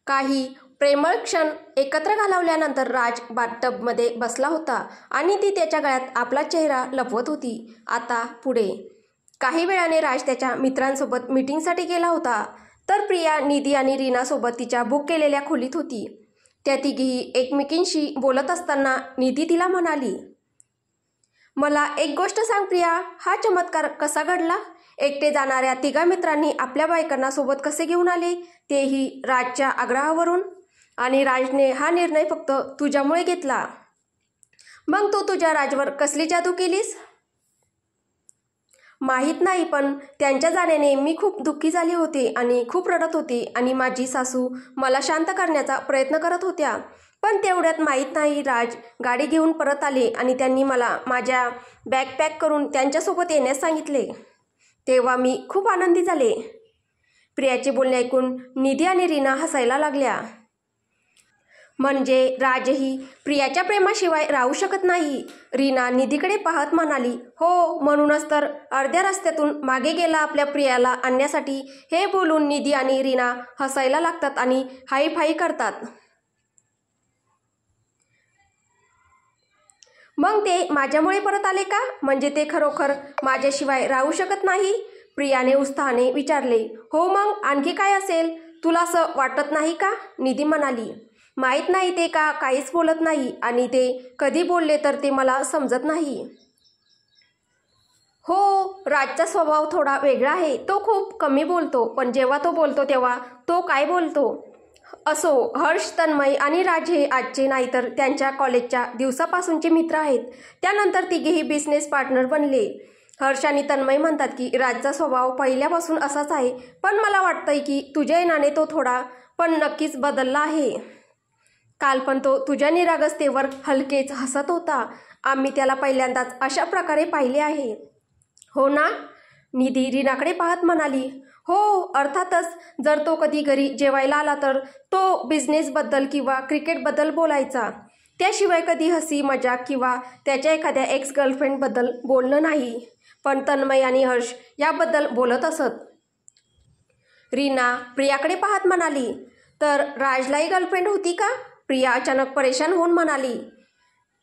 काही प्रेमळ क्षण एकत्र घालवल्यानंतर राज बाथटबमध्ये बसला होता आणि ती त्याच्या गळ्यात आपला चेहरा लपवत होती. आता पुढे काही वेळाने राज त्याच्या मित्रांसोबत मीटिंगसाठी गेला होता, तर प्रिया, निधी आणि रीनासोबत तिच्या बुक केलेल्या खोलीत होती. त्या तिघीही एकमेकींशी बोलत असताना निधी तिला म्हणाली, मला एक गोष्ट सांग प्रिया, हा चमत्कार कसा घडला? एकटे जाणाऱ्या तिघा मित्रांनी आपल्या बायकांना सोबत कसे घेऊन आले, तेही राजच्या आग्रहावरून? आणि राजने हा निर्णय फक्त तुझ्यामुळे घेतला. मग तू तुझ्या राजवर कसली जादू केलीस? माहीत नाही, पण त्यांच्या जाण्याने मी खूप दुःखी झाले होते आणि खूप रडत होते आणि माझी सासू मला शांत करण्याचा प्रयत्न करत होत्या. पण तेवढ्यात माहीत नाही राज गाडी घेऊन परत आले आणि त्यांनी मला माझ्या बॅग पॅक करून त्यांच्यासोबत येण्यास सांगितले. तेव्हा मी खूप आनंदी झाले. प्रियाचे बोलणे ऐकून निधी आणि रीना हसायला लागल्या. म्हणजे राजही प्रियाच्या प्रेमाशिवाय राहू शकत नाही. रीना निधीकडे पाहत म्हणाली, हो, म्हणूनच तर अर्ध्या रस्त्यातून मागे गेला आपल्या प्रियाला आणण्यासाठी. हे बोलून निधी आणि रीना हसायला लागतात आणि हाईफाई करतात. मग ते माझ्यामुळे परत आले का? म्हणजे ते खरोखर माझ्याशिवाय राहू शकत नाही? प्रियाने उत्साहाने विचारले. हो, मग आणखी काय असेल? तुला असं वाटत नाही का? निधी म्हणाली. माहीत नाही, ते का काहीच बोलत नाही आणि ते कधी बोलले तर ते मला समजत नाही. हो, राजचा स्वभाव थोडा वेगळा आहे. तो खूप कमी बोलतो, पण जेव्हा तो बोलतो तेव्हा तो काय बोलतो. असो, हर्ष, तन्मय आणि राज हे आजचे नाही तर त्यांच्या कॉलेजच्या दिवसापासूनचे मित्र आहेत. त्यानंतर तिघेही बिझनेस पार्टनर बनले. हर्ष आणि तन्मय म्हणतात की राजचा स्वभाव पहिल्यापासून असाच आहे, पण मला वाटतंय की तुझ्या येण्याने तो थोडा पण नक्कीच बदलला आहे. काल पण तो तुझ्या निरागसतेवर हलकेच हसत होता. आम्ही त्याला पहिल्यांदाच अशा प्रकारे पाहिले आहे. हो ना? निधी रीनाकडे पाहत म्हणाली. हो, अर्थातच. जर तो कधी घरी जेवायला आला तर तो बिझनेसबद्दल किंवा क्रिकेटबद्दल बोलायचा. त्याशिवाय कधी हसी मजाक किंवा त्याच्या एखाद्या एक्स गर्लफ्रेंडबद्दल बोलणं नाही. पण तन्मय आणि हर्ष याबद्दल बोलत असत. रीना प्रियाकडे पाहत म्हणाली, तर राजलाही गर्लफ्रेंड होती का? प्रिया अचानक परेशान होऊन म्हणाली,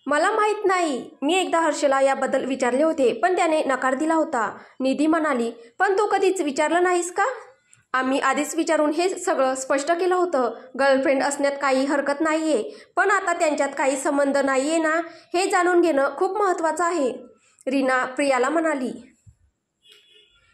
मला माहीत नाही. मी एकदा हर्षला याबद्दल विचारले होते, पण त्याने नकार दिला होता. निधी म्हणाली, पण तू कधीच विचारलं नाहीस का? आम्ही आधीच विचारून हे सगळं स्पष्ट केलं होतं. गर्लफ्रेंड असण्यात काही हरकत नाहीये, पण आता त्यांच्यात काही संबंध नाहीये ना, हे जाणून घेणं खूप महत्त्वाचं आहे. रीना प्रियाला म्हणाली.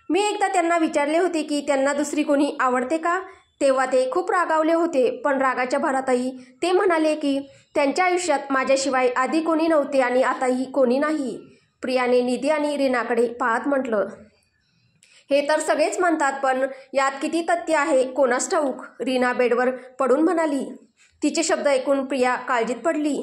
मी एकदा त्यांना विचारले होते की त्यांना दुसरी कोणी आवडते का? तेव्हा ते खूप रागावले होते, पण रागाच्या भरातही ते म्हणाले की त्यांच्या आयुष्यात माझ्याशिवाय आधी कोणी नव्हते आणि आताही कोणी नाही. प्रियाने निधी आणि रीनाकडे पाहत म्हटलं, हे तर सगळेच म्हणतात, पण यात किती तथ्य आहे कोणास ठाऊक? रीना बेडवर पडून म्हणाली. तिचे शब्द ऐकून प्रिया काळजीत पडली.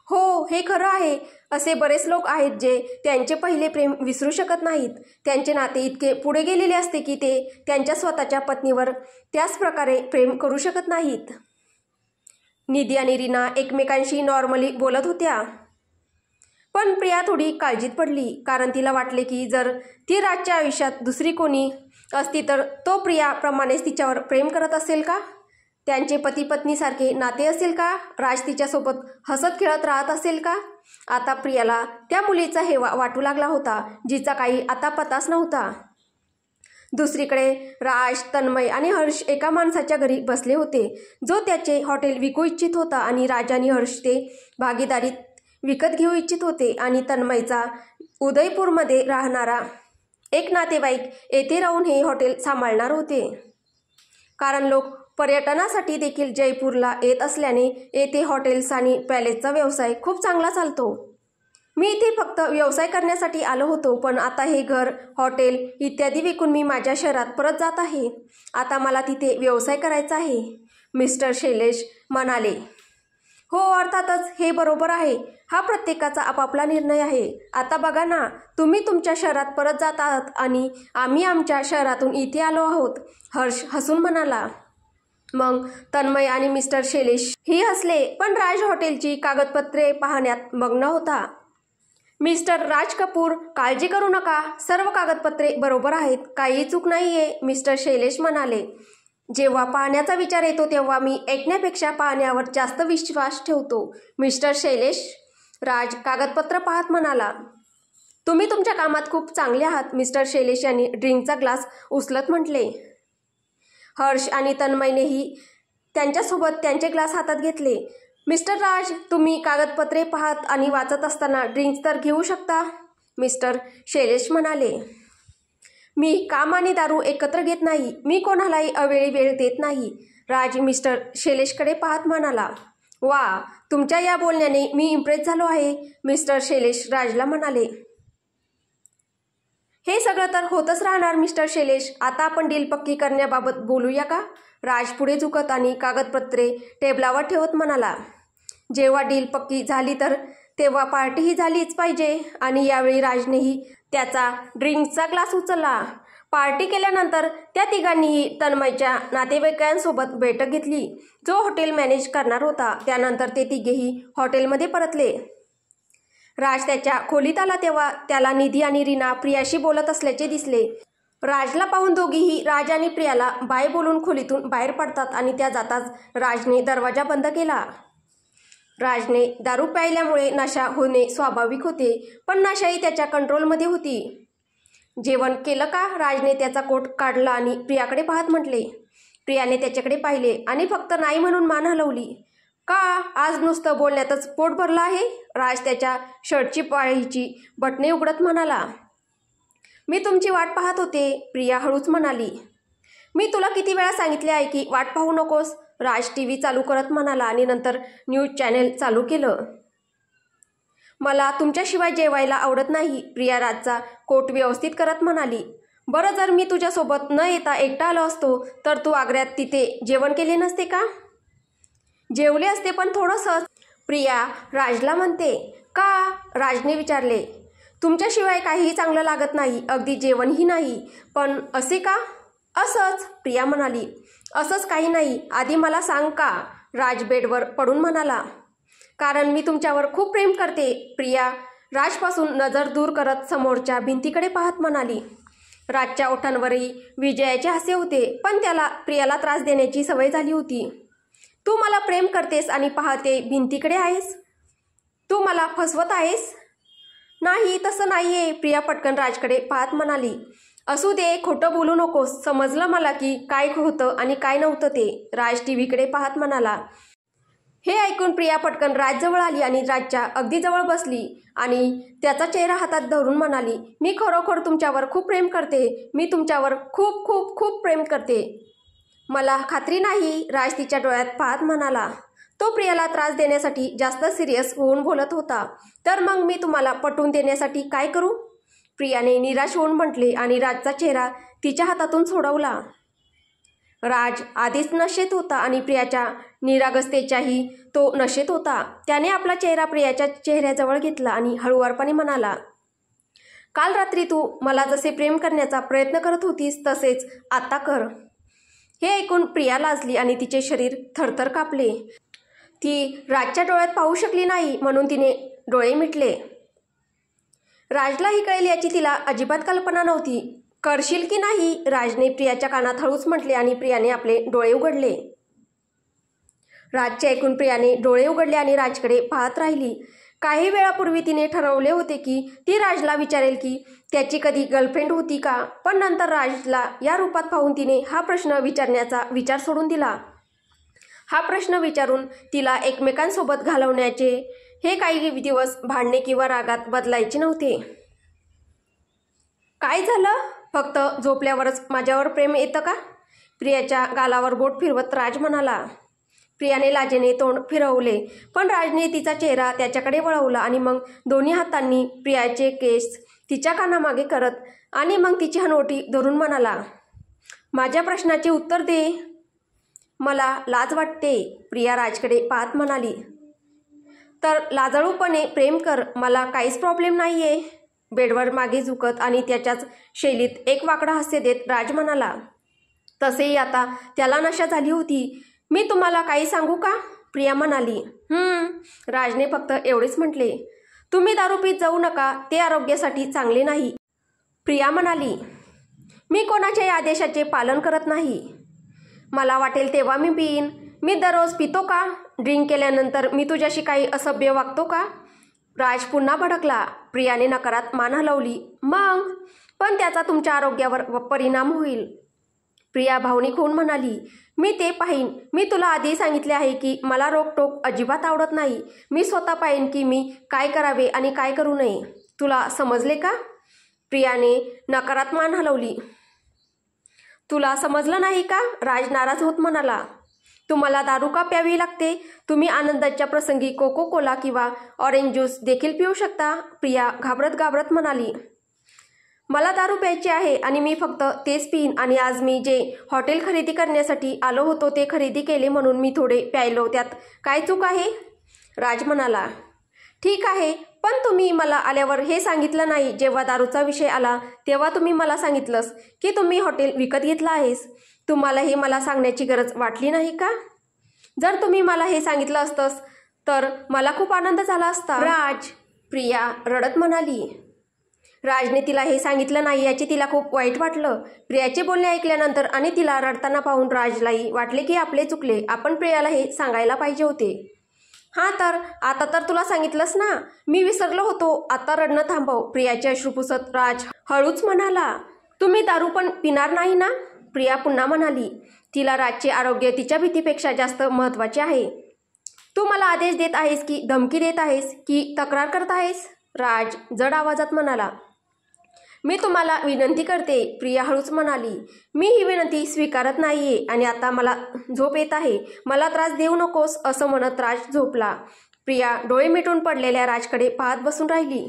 हो, हे खरं आहे. असे बरेच लोक आहेत जे त्यांचे पहिले प्रेम विसरू शकत नाहीत. त्यांचे नाते इतके पुढे गेलेले असते की ते त्यांच्या स्वतःच्या पत्नीवर त्याच प्रकारे प्रेम करू शकत नाहीत. निधी आणि रीना एकमेकांशी नॉर्मली बोलत होत्या, पण प्रिया थोडी काळजीत पडली, कारण तिला वाटले की जर ती राजच्या आयुष्यात दुसरी कोणी असती तर तो प्रियाप्रमाणेच तिच्यावर प्रेम करत असेल का? त्यांचे पती पत्नीसारखे नाते असेल का? राज तिच्यासोबत हसत खेळत राहत असेल का? आता प्रियाला त्या मुलीचा हेवा वाटू लागला होता, जिचा काही आता पताच नव्हता. दुसरीकडे राज, तन्मय आणि हर्ष एका माणसाच्या घरी बसले होते, जो त्याचे हॉटेल विकू इच्छित होता आणि राज आणि हर्ष ते भागीदारीत विकत घेऊ इच्छित होते आणि तन्मयचा उदयपूरमध्ये राहणारा एक नातेवाईक येथे राहून हे हॉटेल सांभाळणार होते. कारण लोक पर्यटनासाठी देखील जयपूरला येत असल्याने येथे हॉटेल्स आणि पॅलेसचा व्यवसाय खूप चांगला चालतो. मी इथे फक्त व्यवसाय करण्यासाठी आलो होतो, पण आता हे घर, हॉटेल इत्यादी विकून मी माझ्या शहरात परत जात आहे. आता मला तिथे व्यवसाय करायचा आहे, मिस्टर शैलेश म्हणाले. हो, अर्थातच हे बरोबर आहे. हा प्रत्येकाचा आपापला निर्णय आहे. आता बघा ना, तुम्ही तुमच्या शहरात परत जात आहात आणि आम्ही आमच्या शहरातून इथे आलो आहोत, हर्ष हसून म्हणाला. मग तन्मय आणि मिस्टर शैलेश ही हसले, पण राज हॉटेलची कागदपत्रे पाहण्यात मग्न होता. मिस्टर राज कपूर, काळजी करू नका, सर्व कागदपत्रे बरोबर आहेत, काहीही चूक नाहीये, मिस्टर शैलेश म्हणाले. जेव्हा पाहण्याचा विचार येतो तेव्हा मी ऐकण्यापेक्षा पाहण्यावर जास्त विश्वास ठेवतो. मिस्टर शैलेश, राज कागदपत्र पाहत म्हणाला. तुम्ही तुमच्या कामात खूप चांगले आहात, मिस्टर शैलेश यांनी ड्रिंकचा ग्लास उचलत म्हटले. हर्ष आणि तन्मयनेही त्यांच्यासोबत त्यांचे ग्लास हातात घेतले. मिस्टर राज, तुम्ही कागदपत्रे पाहत आणि वाचत असताना ड्रिंक्स तर घेऊ शकता, मिस्टर शैलेश म्हणाले. मी काम आणि दारू एकत्र घेत नाही. मी कोणालाही अवेळी वेळ देत नाही, राज मिस्टर शैलेशकडे पाहत म्हणाला. वा, तुमच्या या बोलण्याने मी इम्प्रेस झालो आहे, मिस्टर शैलेश राजला म्हणाले. हे सगळं तर होतच राहणार मिस्टर शैलेश. आता आपण डील पक्की करण्याबाबत बोलूया का, राज पुढे झुकत आणि कागदपत्रे टेबलावर ठेवत म्हणाला. जेव्हा डील पक्की झाली तर तेव्हा पार्टीही झालीच पाहिजे. आणि यावेळी राजनेही त्याचा ड्रिंकचा ग्लास उचलला. पार्टी केल्यानंतर त्या तिघांनीही तन्मयच्या नातेवाईकांसोबत बैठक घेतली, जो हॉटेल मॅनेज करणार होता. त्यानंतर ते तिघेही हॉटेलमध्ये परतले. राज त्याच्या खोलीत आला तेव्हा त्याला निधी आणि रीना प्रियाशी बोलत असल्याचे दिसले. राजला पाहून दोघीही राज आणि प्रियाला बाय बोलून खोलीतून बाहेर पडतात आणि त्या जाताच राजने दरवाजा बंद केला. राजने दारू प्यायल्यामुळे नशा होणे स्वाभाविक होते, पण नशाही त्याच्या कंट्रोलमध्ये होती. जेवण केलं का, राजने त्याचा कोट काढला आणि प्रियाकडे पाहत म्हटले. प्रियाने त्याच्याकडे पाहिले आणि फक्त नाही म्हणून मान हलवली. का, आज नुसतं बोलण्यातच पोट भरलं आहे, राज त्याच्या शर्टची पाळीची बटणे उघडत म्हणाला. मी तुमची वाट पाहत होते, प्रिया हळूच म्हणाली. मी तुला किती वेळा सांगितले आहे की वाट पाहू नकोस, राज टीव्ही चालू करत म्हणाला आणि नंतर न्यूज चॅनेल चालू केलं. मला तुमच्याशिवाय जेवायला आवडत नाही, प्रिया राजचा कोट व्यवस्थित करत म्हणाली. बरं, जर मी तुझ्यासोबत न येता एकटा आलो असतो तर तू आग्र्यात तिथे जेवण केले नसते का? जेवले असते, पण थोडंसं, प्रिया राजला म्हणते. का, राजने विचारले. तुमच्याशिवाय काहीही चांगलं लागत नाही, अगदी जेवणही नाही. पण असे का? असंच, प्रिया म्हणाली. असंच काही नाही, आधी मला सांग का, राज बेडवर पडून म्हणाला. कारण मी तुमच्यावर खूप प्रेम करते, प्रिया राजपासून नजर दूर करत समोरच्या भिंतीकडे पाहत म्हणाली. राजच्या ओठांवरही विजयाचे हास्य होते, पण त्याला प्रियाला त्रास देण्याची सवय झाली होती. तू मला प्रेम करतेस आणि पाहते भिंतीकडे आहेस? तू मला फसवत आहेस? नाही, तसं नाहीये, प्रिया पटकन राजकडे पाहत म्हणाली. असू दे, खोटं बोलू नकोस, समजलं मला की काय होतं आणि काय नव्हतं ते, राज टीव्हीकडे पाहत म्हणाला. हे ऐकून प्रिया पटकन राजजवळ आली आणि राजच्या अगदी जवळ बसली आणि त्याचा चेहरा हातात धरून म्हणाली. मी खरोखर तुमच्यावर खूप प्रेम करते, मी तुमच्यावर खूप खूप खूप प्रेम करते. मला खात्री नाही, राज तिच्या डोळ्यात पाहत म्हणाला. तो प्रियाला त्रास देण्यासाठी जास्त सिरियस होऊन बोलत होता. तर मग मी तुम्हाला पटवून देण्यासाठी काय करू, प्रियाने निराश होऊन म्हटले आणि राजचा चेहरा तिच्या हातातून सोडवला. राज आधीच नशेत होता आणि प्रियाच्या निरागसतेच्याही तो नशेत होता. त्याने आपला चेहरा प्रियाच्या चेहऱ्याजवळ घेतला आणि हळुवारपणे म्हणाला. काल रात्री तू मला जसे प्रेम करण्याचा प्रयत्न करत होतीस तसेच आता कर. हे ऐकून प्रिया लाजली आणि तिचे शरीर थरथर कापले. ती राजच्या डोळ्यात पाहू शकली नाही म्हणून तिने डोळे मिटले. राजलाही कळेल याची तिला अजिबात कल्पना नव्हती. करशील की नाही, राजने प्रियाच्या कानात हळूच म्हटले आणि प्रियाने आपले डोळे उघडले. राजचे ऐकून प्रियाने डोळे उघडले आणि राजकडे पाहत राहिली. काही वेळापूर्वी तिने ठरवले होते की ती राजला विचारेल की त्याची कधी गर्लफ्रेंड होती का, पण नंतर राजला या रूपात पाहून तिने हा प्रश्न विचारण्याचा विचार सोडून दिला. हा प्रश्न विचारून तिला एकमेकांसोबत घालवण्याचे हे काही दिवस भांडणे किंवा रागात बदलायचे नव्हते. काय झालं, फक्त झोपल्यावरच माझ्यावर प्रेम येतं का, प्रियाच्या गालावर बोट फिरवत राज म्हणाला. प्रियाने लाजेने तोंड फिरवले, पण राजने तिचा चेहरा त्याच्याकडे वळवला आणि मग दोन्ही हातांनी प्रियाचे केस तिच्या कानामागे करत आणि मग तिची हनवटी धरून म्हणाला. माझ्या प्रश्नाचे उत्तर दे, मला लाज वाटते, प्रिया राजकडे पाहत म्हणाली. तर लाजाळूपणे प्रेम कर, मला काहीच प्रॉब्लेम नाहीये, बेडवर मागे झुकत आणि त्याच्याच शैलीत एक वाकडा हास्य देत राज म्हणाला. तसेही आता त्याला नशा झाली होती. मी तुम्हाला काही सांगू का, प्रिया म्हणाली. राजने फक्त एवढेच म्हटले. तुम्ही दारू पीत जाऊ नका, ते आरोग्यासाठी चांगले नाही, प्रिया म्हणाली. मी कोणाच्याही आदेशाचे पालन करत नाही. मला वाटेल तेव्हा मी पिईन. मी दररोज पितो का? ड्रिंक केल्यानंतर मी तुझ्याशी काही असभ्य वागतो का? राज पुन्हा भडकला. प्रियाने नकारात मान हलवली. मग पण त्याचा तुमच्या आरोग्यावर परिणाम होईल. प्रिया भावनिक होऊन म्हणाली, मी ते पाहीन. मी तुला आधी सांगितले आहे की मला रोकटोक अजिबात आवडत नाही. मी स्वतः पाहीन की मी काय करावे आणि काय करू नये. तुला समजले का? प्रियाने नकारात मान हलवली. तुला समजलं नाही का? राज नाराज होत म्हणाला. तुम्हाला दारू का प्यावी लागते? तुम्ही आनंदाच्या प्रसंगी कोको कोला किंवा ऑरेंज ज्यूस देखील पिऊ शकता. प्रिया घाबरत घाबरत म्हणाली, मला दारू प्यायची आहे आणि मी फक्त तेच पिईन. आणि आज मी जे हॉटेल खरेदी करण्यासाठी आलो होतो ते खरेदी केले म्हणून मी थोडे प्यायलो. त्यात काय चूक आहे? राज म्हणाला. ठीक आहे, पण तुम्ही मला आल्यावर हे सांगितलं नाही. जेव्हा दारूचा विषय आला तेव्हा तुम्ही मला सांगितलंस की तुम्ही हॉटेल विकत घेतलं आहेस. तुम्हाला हे मला सांगण्याची गरज वाटली नाही का? जर तुम्ही मला हे सांगितलं असतंस तर मला खूप आनंद झाला असता. राज, प्रिया रडत म्हणाली. राजने तिला हे सांगितलं नाही याचे तिला खूप वाईट वाटलं. प्रियाचे बोलणे ऐकल्यानंतर आणि तिला रडताना पाहून राजलाही वाटले की आपले चुकले. आपण प्रियाला हे सांगायला पाहिजे होते. हां तर आता तर तुला सांगितलंस ना. मी विसरलो होतो. आता रडणं थांबव. प्रियाचे अश्रू पुसत राज हळूच म्हणाला. तुम्ही दारू पण पिणार नाही ना? प्रिया पुन्हा म्हणाली. तिला राजचे आरोग्य तिच्या भीतीपेक्षा जास्त महत्त्वाचे आहे. तू मला आदेश देत आहेस की धमकी देत आहेस की तक्रार करत आहेस? राज जड आवाजात म्हणाला. मी तुम्हाला विनंती करते. प्रिया हळूच म्हणाली. मी ही विनंती स्वीकारत नाहीये आणि आता मला झोप येत आहे. मला त्रास देऊ नकोस असं म्हणत राज झोपला. प्रिया डोळे मिटून पडलेल्या राजकडे पाहत बसून राहिली.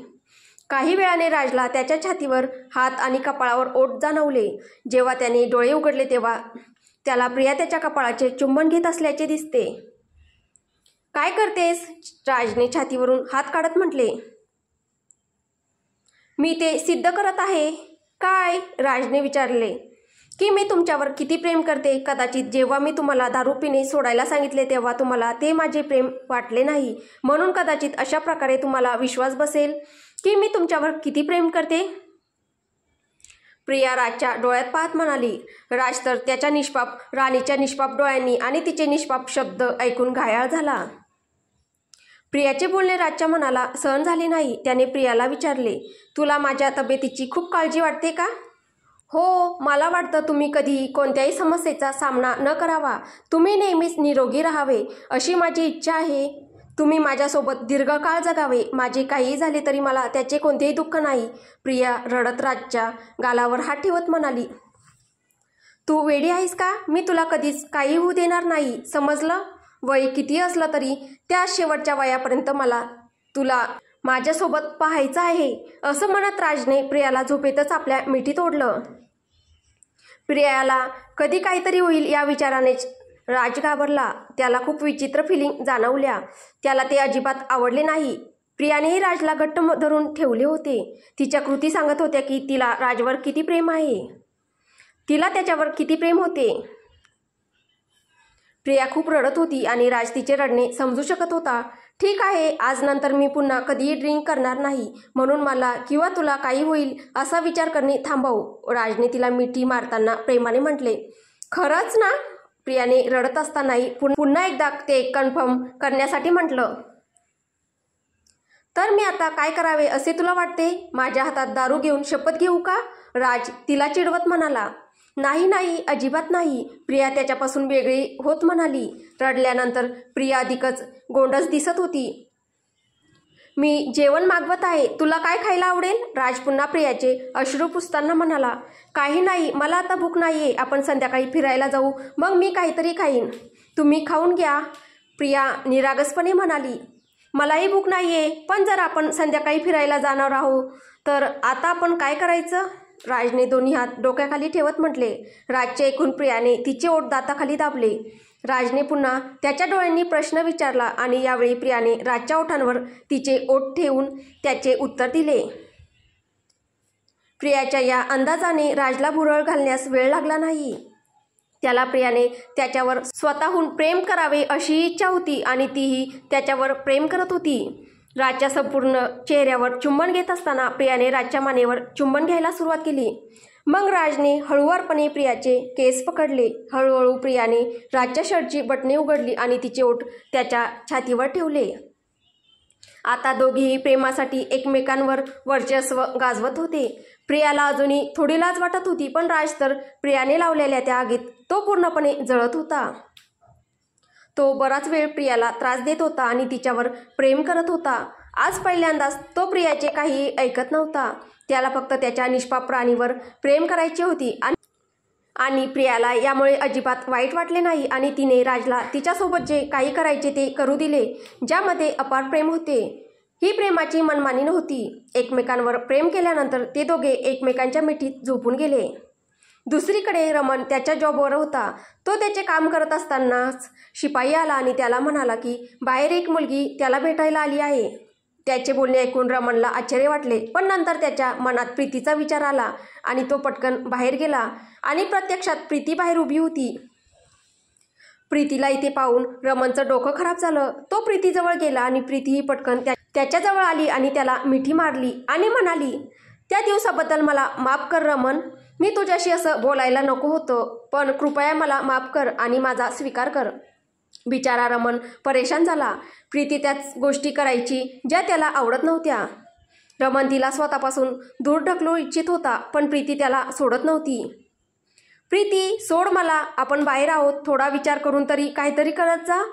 काही वेळाने राजला त्याच्या छातीवर हात आणि कपाळावर ओठ जाणवले. जेव्हा त्याने डोळे उघडले तेव्हा त्याला प्रिया त्याच्या कपाळाचे चुंबन घेत असल्याचे दिसते. काय करतेस? राजने छातीवरून हात काढत म्हटले. मी ते सिद्ध करत आहे. काय? राजने विचारले. की मी तुमच्यावर किती प्रेम करते. कदाचित जेव्हा मी तुम्हाला दारू पिणे सोडायला सांगितले तेव्हा तुम्हाला ते माझे प्रेम वाटले नाही. म्हणून कदाचित अशा प्रकारे तुम्हाला विश्वास बसेल की मी तुमच्यावर किती प्रेम करते. प्रिया राजच्या डोळ्यात पाहत म्हणाली. राज तर त्याच्या निष्पाप राणीच्या निष्पाप डोळ्यांनी आणि तिचे निष्पाप शब्द ऐकून घायाळ झाला. प्रियाचे बोलणे राजच्या मनाला सहन झाले नाही. त्याने प्रियाला विचारले, तुला माझ्या तब्येतीची खूप काळजी वाटते का? हो, मला वाटतं तुम्ही कधीही कोणत्याही समस्येचा सामना न करावा. तुम्ही नेहमीच निरोगी राहावे अशी माझी इच्छा आहे. तुम्ही माझ्यासोबत दीर्घकाळ जगावे. माझे काहीही झाले तरी मला त्याचे कोणतेही दुःख नाही. प्रिया रडत राजच्या गालावर हात ठेवत म्हणाली. तू वेडी आहेस का? मी तुला कधीच काही होऊ देणार नाही. समजलं? वय किती असलं तरी त्या शेवटच्या वयापर्यंत मला तुला माझ्यासोबत पाहायचं आहे असं म्हणत राजने प्रियाला झोपेतच आपल्या मिठीत ओढलं. प्रियाला कधी काहीतरी होईल या विचारानेच राज घाबरला. त्याला खूप विचित्र फिलिंग जाणवल्या. त्याला ते अजिबात आवडले नाही. प्रियानेही राजला घट्ट धरून ठेवले होते. तिच्या कृती सांगत होत्या की तिला राजवर किती प्रेम आहे. तिला त्याच्यावर किती प्रेम होते. प्रिया खूप रडत होती आणि राज तिचे रडणे समजू शकत होता. ठीक आहे, आज नंतर मी पुन्हा कधीही ड्रिंक करणार नाही. म्हणून मला किंवा तुला काही होईल असा विचार करणे थांबव. राजने तिला मिठी मारताना प्रेमाने म्हटले. खरंच ना? प्रियाने रडत असतानाही पुन्हा एकदा ते कन्फर्म करण्यासाठी म्हटलं. तर मी आता काय करावे असे तुला वाटते? माझ्या हातात दारू घेऊन शपथ घेऊ का? राज तिला चिडवत म्हणाला. नाही नाही, अजिबात नाही. प्रिया त्याच्यापासून वेगळी होत म्हणाली. रडल्यानंतर प्रिया अधिकच गोंडस दिसत होती. मी जेवण मागवत आहे. तुला काय खायला आवडेल? राज पुन्हा प्रियाचे अश्रू पुसताना म्हणाला. काही नाही, मला आता भूक नाहीये. आपण संध्याकाळी फिरायला जाऊ, मग मी काहीतरी खाईन. तुम्ही खाऊन घ्या. प्रिया निरागसपणे म्हणाली. मलाही भूक नाहीये, पण जर आपण संध्याकाळी फिरायला जाणार आहोत तर आता आपण काय करायचं? राजने दोन्ही हात डोक्याखाली ठेवत म्हटले. राजचे ऐकून प्रियाने तिचे ओठ दाताखाली दाबले. राजने पुन्हा त्याच्या डोळ्यांनी प्रश्न विचारला आणि यावेळी प्रियाने राजच्या ओठांवर तिचे ओठ ठेवून त्याचे उत्तर दिले. प्रियाच्या या अंदाजाने राजला भुरळ घालण्यास वेळ लागला नाही. त्याला प्रियाने त्याच्यावर स्वतःहून प्रेम करावे अशी इच्छा होती आणि तीही त्याच्यावर प्रेम करत होती. राजच्या संपूर्ण चेहऱ्यावर चुंबन घेत असताना प्रियाने राजच्या मानेवर चुंबन घ्यायला सुरुवात केली. मग राजने हळुवारपणे प्रियाचे केस पकडले. हळूहळू प्रियाने राजच्या शर्टची बटणे उघडली आणि तिचे ओठ त्याच्या छातीवर ठेवले. आता दोघेही प्रेमासाठी एकमेकांवर वर्चस्व गाजवत होते. प्रियाला अजूनही थोडी लाज वाटत होती, पण राज तर प्रियाने लावलेल्या त्या आगीत तो पूर्णपणे जळत होता. तो बराच वेळ प्रियाला त्रास देत होता आणि तिच्यावर प्रेम करत होता. आज पहिल्यांदाच तो प्रियाचे काही ऐकत नव्हता. त्याला फक्त त्याच्या निष्पाप प्राणीवर प्रेम करायचे होती आणि प्रियाला यामुळे अजिबात वाईट वाटले नाही आणि तिने राजला तिच्यासोबत जे काही करायचे ते करू दिले, ज्यामध्ये अपार प्रेम होते. ही प्रेमाची मनमानी नव्हती. एकमेकांवर प्रेम केल्यानंतर ते दोघे एकमेकांच्या मिठीत झोपून गेले. दुसरीकडे रमन त्याच्या जॉबवर होता. तो त्याचे काम करत असतानाच शिपाई आला आणि त्याला म्हणाला की बाहेर एक मुलगी त्याला भेटायला आली आहे. त्याचे बोलणे ऐकून रमनला आश्चर्य वाटले, पण नंतर त्याच्या मनात प्रीतीचा विचार आला आणि तो पटकन बाहेर गेला आणि प्रत्यक्षात प्रीती बाहेर उभी होती. प्रीतीला इथे पाहून रमनचं डोकं खराब झालं. तो प्रीतीजवळ गेला आणि प्रीतीही पटकन त्याच्याजवळ आली आणि त्याला मिठी मारली आणि म्हणाली, त्या दिवसाबद्दल मला माफ कर रमन. मी तुझ्याशी असं बोलायला नको होतं, पण कृपया मला माफ कर आणि माझा स्वीकार कर. बिचारा रमन परेशान झाला. प्रीती त्याच गोष्टी करायची ज्या त्याला आवडत नव्हत्या. रमन तिला स्वतःपासून दूर ढकलू इच्छित होता, पण प्रीती त्याला सोडत नव्हती. प्रीती, सोड मला, आपण बाहेर आहोत, थोडा विचार करून तरी काहीतरी करत जा.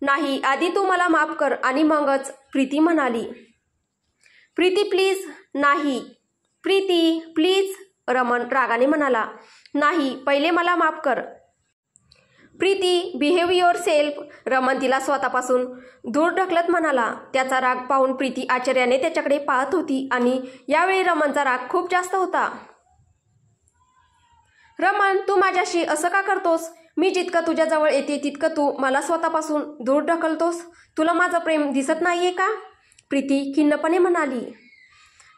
नाही, आधी तू मला माफ कर आणि मगच, प्रीती म्हणाली. प्रीती प्लीज. नाही. प्रीती प्लीज. रमन रागाने म्हणाला. नाही, पहिले मला माफ कर. Preeti, behave your self. Raman तिला स्वतःपासून दूर ढकलत म्हणाला. त्याचा राग पाहून प्रीती आश्चर्याने त्याच्याकडे पाहत होती आणि यावेळी रमनचा राग खूप जास्त होता. रमन, तू माझ्याशी असं का करतोस? मी जितकं तुझ्याजवळ येते तितकं तू मला स्वतःपासून दूर ढकलतोस. तुला माझं प्रेम दिसत नाहीये का? प्रीती खिन्नपणे म्हणाली.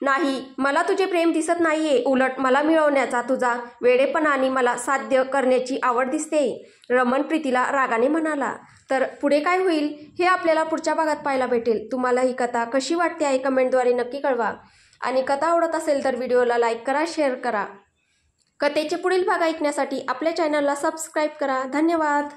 नाही, मला तुझे प्रेम दिसत नाहीये. उलट मला मिळवण्याचा तुझा वेडेपणा आणि मला साध्य करण्याची आवड दिसते. रमन प्रीतीला रागाने म्हणाला. तर पुढे काय होईल हे आपल्याला पुढच्या भागात पाहायला भेटेल. तुम्हाला ही कथा कशी वाटते आहे कमेंटद्वारे नक्की कळवा आणि कथा आवडत असेल तर व्हिडिओला लाईक करा, शेअर करा. कथेचे पुढील भाग ऐकण्यासाठी आपल्या चॅनलला सबस्क्राईब करा. धन्यवाद.